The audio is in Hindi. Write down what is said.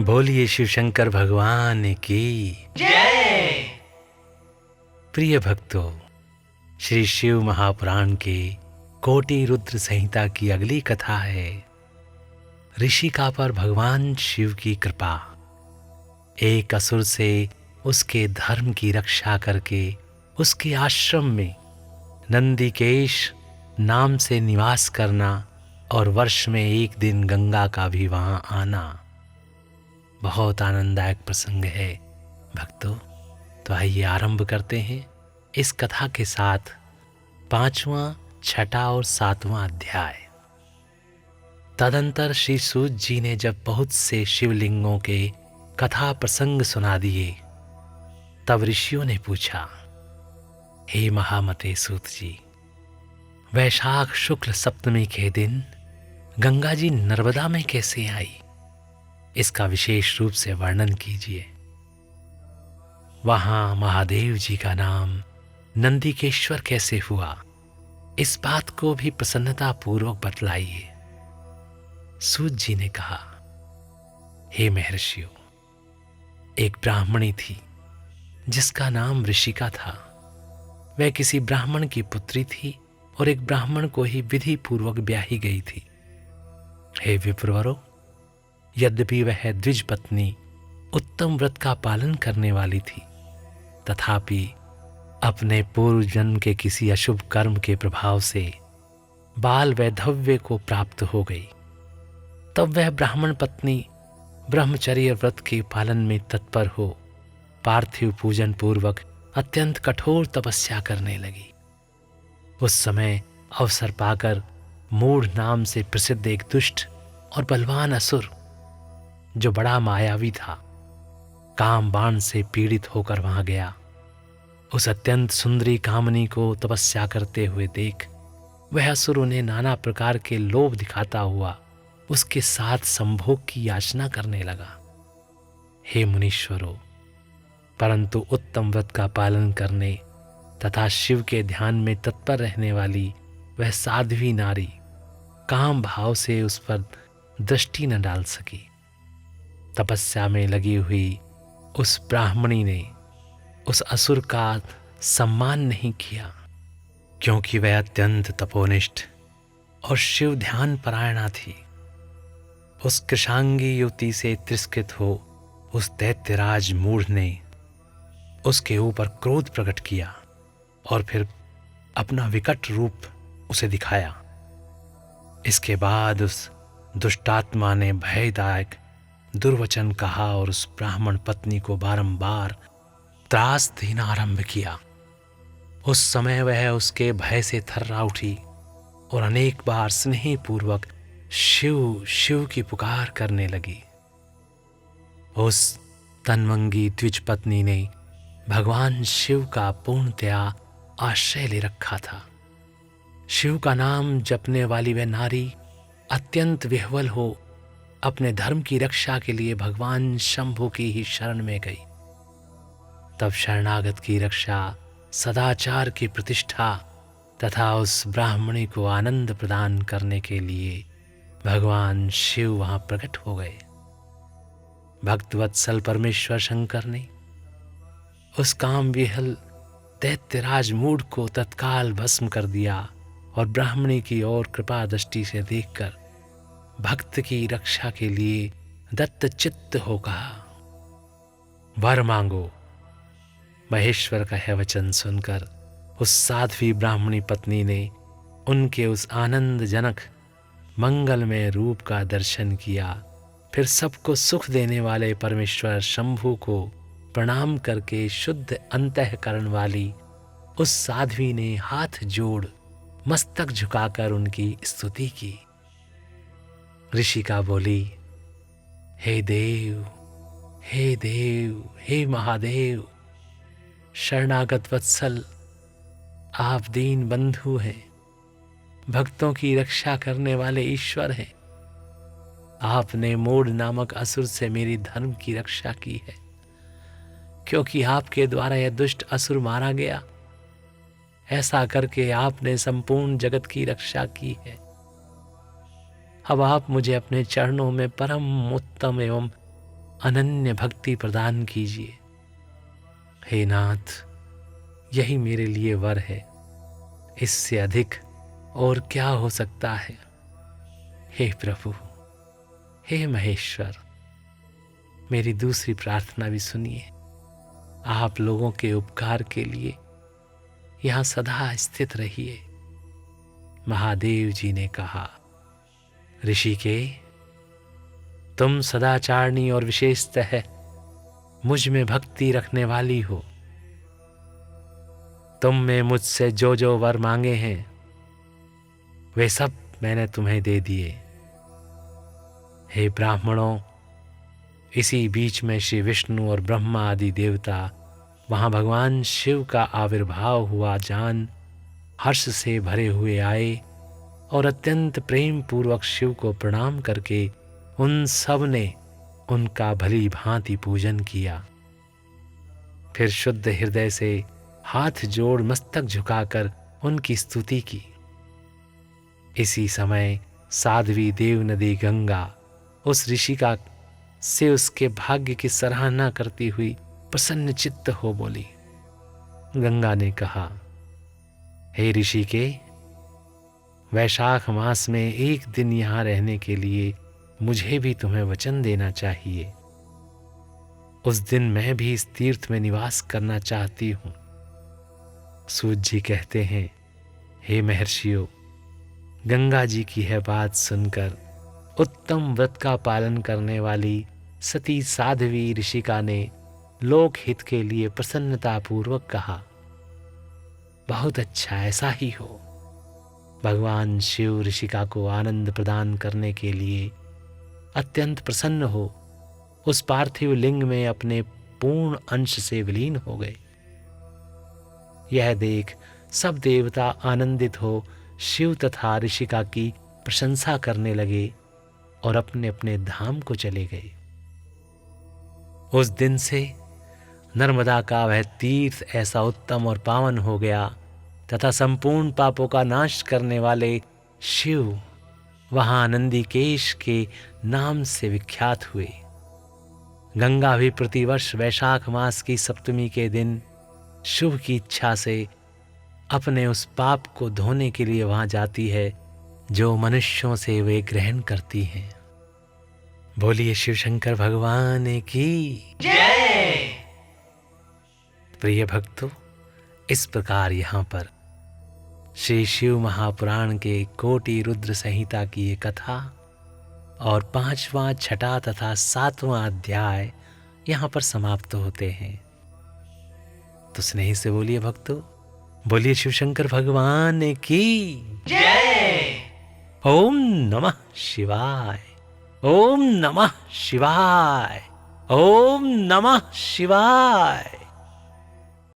बोलिए शिव शंकर भगवान की जय। प्रिय भक्तों, श्री शिव महापुराण के कोटि रुद्र संहिता की अगली कथा है ऋषिका पर भगवान शिव की कृपा। एक असुर से उसके धर्म की रक्षा करके उसके आश्रम में नंदिकेश नाम से निवास करना और वर्ष में एक दिन गंगा का भी वहां आना बहुत आनंददायक प्रसंग है भक्तों। तो आइए आरंभ करते हैं इस कथा के साथ 5वां, 6ठा और 7वां अध्याय। तदंतर श्री सूत जी ने जब बहुत से शिवलिंगों के कथा प्रसंग सुना दिए, तब ऋषियों ने पूछा, हे महामते सूत जी, वैशाख शुक्ल सप्तमी के दिन गंगा जी नर्मदा में कैसे आई, इसका विशेष रूप से वर्णन कीजिए। वहां महादेव जी का नाम नंदिकेश्वर कैसे हुआ, इस बात को भी प्रसन्नता पूर्वक बतलाइए। सूत जी ने कहा, हे महर्षियों, एक ब्राह्मणी थी जिसका नाम ऋषिका था। वह किसी ब्राह्मण की पुत्री थी और एक ब्राह्मण को ही विधि पूर्वक ब्याही गई थी। हे विप्रवरों, यद्यपि वह द्विज पत्नी उत्तम व्रत का पालन करने वाली थी, तथापि अपने पूर्व जन्म के किसी अशुभ कर्म के प्रभाव से बाल वैधव्य को प्राप्त हो गई। तब वह ब्राह्मण पत्नी ब्रह्मचर्य व्रत के पालन में तत्पर हो पार्थिव पूजन पूर्वक अत्यंत कठोर तपस्या करने लगी। उस समय अवसर पाकर मूढ़ नाम से प्रसिद्ध एक दुष्ट और बलवान असुर, जो बड़ा मायावी था, काम बाण से पीड़ित होकर वहां गया। उस अत्यंत सुंदरी कामनी को तपस्या करते हुए देख वह असुर उन्हें नाना प्रकार के लोभ दिखाता हुआ उसके साथ संभोग की याचना करने लगा। हे मुनीश्वरों, परंतु उत्तम व्रत का पालन करने तथा शिव के ध्यान में तत्पर रहने वाली वह साध्वी नारी काम भाव से उस पर दृष्टि न डाल सकी। तपस्या में लगी हुई उस ब्राह्मणी ने उस असुर का सम्मान नहीं किया, क्योंकि वह अत्यंत तपोनिष्ठ और शिव ध्यान परायणा थी। उस कृशांगी युवती से तिरस्कृत हो उस दैत्यराज मूढ़ ने उसके ऊपर क्रोध प्रकट किया और फिर अपना विकट रूप उसे दिखाया। इसके बाद उस दुष्टात्मा ने भयदायक दुर्वचन कहा और उस ब्राह्मण पत्नी को बारंबार त्रास देना आरंभ किया। उस समय वह उसके भय से थर्रा उठी और अनेक बार स्नेहपूर्वक शिव शिव की पुकार करने लगी। उस तन्वंगी द्विज पत्नी ने भगवान शिव का पूर्णतया आश्रय ले रखा था। शिव का नाम जपने वाली वह नारी अत्यंत विह्वल हो अपने धर्म की रक्षा के लिए भगवान शंभु की ही शरण में गई। तब शरणागत की रक्षा, सदाचार की प्रतिष्ठा तथा उस ब्राह्मणी को आनंद प्रदान करने के लिए भगवान शिव वहां प्रकट हो गए। भक्तवत्सल परमेश्वर शंकर ने उस काम विहल दैत्यराज मूढ़ को तत्काल भस्म कर दिया और ब्राह्मणी की ओर कृपा दृष्टि से देखकर भक्त की रक्षा के लिए दत्त चित्त हो कहा, वर मांगो। महेश्वर का यह वचन सुनकर उस साध्वी ब्राह्मणी पत्नी ने उनके उस आनंदजनक मंगलमय रूप का दर्शन किया। फिर सबको सुख देने वाले परमेश्वर शंभु को प्रणाम करके शुद्ध अंतःकरण वाली उस साध्वी ने हाथ जोड़ मस्तक झुकाकर उनकी स्तुति की। ऋषिका बोली, हे देव, हे देव, हे महादेव, शरणागत वत्सल, आप दीन बंधु हैं, भक्तों की रक्षा करने वाले ईश्वर हैं। आपने मूढ़ नामक असुर से मेरी धर्म की रक्षा की है, क्योंकि आपके द्वारा यह दुष्ट असुर मारा गया। ऐसा करके आपने संपूर्ण जगत की रक्षा की है। अब आप मुझे अपने चरणों में परम उत्तम एवं अनन्य भक्ति प्रदान कीजिए। हे नाथ, यही मेरे लिए वर है, इससे अधिक और क्या हो सकता है। हे प्रभु, हे महेश्वर, मेरी दूसरी प्रार्थना भी सुनिए। आप लोगों के उपकार के लिए यहाँ सदा स्थित रहिए। महादेव जी ने कहा, ऋषिके, तुम सदाचारणी और विशेषतः मुझ में भक्ति रखने वाली हो। तुम में मुझसे जो जो वर मांगे हैं वे सब मैंने तुम्हें दे दिए। हे ब्राह्मणों, इसी बीच में श्री विष्णु और ब्रह्मा आदि देवता वहां भगवान शिव का आविर्भाव हुआ जान हर्ष से भरे हुए आए और अत्यंत प्रेम पूर्वक शिव को प्रणाम करके उन सब ने उनका भली भांति पूजन किया। फिर शुद्ध हृदय से हाथ जोड़ मस्तक झुकाकर उनकी स्तुति की। इसी समय साध्वी देव नदी गंगा उस ऋषिका से उसके भाग्य की सराहना करती हुई प्रसन्न चित्त हो बोली। गंगा ने कहा, हे ऋषिके, वैशाख मास में एक दिन यहाँ रहने के लिए मुझे भी तुम्हें वचन देना चाहिए। उस दिन मैं भी इस तीर्थ में निवास करना चाहती हूँ। सूत जी कहते हैं, हे महर्षियों, गंगा जी की यह बात सुनकर उत्तम व्रत का पालन करने वाली सती साध्वी ऋषिका ने लोक हित के लिए प्रसन्नता पूर्वक कहा, बहुत अच्छा, ऐसा ही हो। भगवान शिव ऋषिका को आनंद प्रदान करने के लिए अत्यंत प्रसन्न हो उस पार्थिव लिंग में अपने पूर्ण अंश से विलीन हो गए। यह देख सब देवता आनंदित हो शिव तथा ऋषिका की प्रशंसा करने लगे और अपने अपने धाम को चले गए। उस दिन से नर्मदा का वह तीर्थ ऐसा उत्तम और पावन हो गया तथा संपूर्ण पापों का नाश करने वाले शिव वहां नंदीकेश के नाम से विख्यात हुए। गंगा भी प्रतिवर्ष वैशाख मास की सप्तमी के दिन शुभ की इच्छा से अपने उस पाप को धोने के लिए वहां जाती है जो मनुष्यों से वे ग्रहण करती हैं। बोलिए शिव शंकर भगवान की जय। प्रिय भक्तों, इस प्रकार यहाँ पर श्री शिव महापुराण के कोटि रुद्र संहिता की ये कथा और 5वां, 6ठा तथा 7वां अध्याय यहाँ पर समाप्त होते हैं। तो स्नेह से बोलिए भक्तों, बोलिए शिव शंकर भगवान की जय। ओम नमः शिवाय, ओम नमः शिवाय, ओम नमः शिवाय।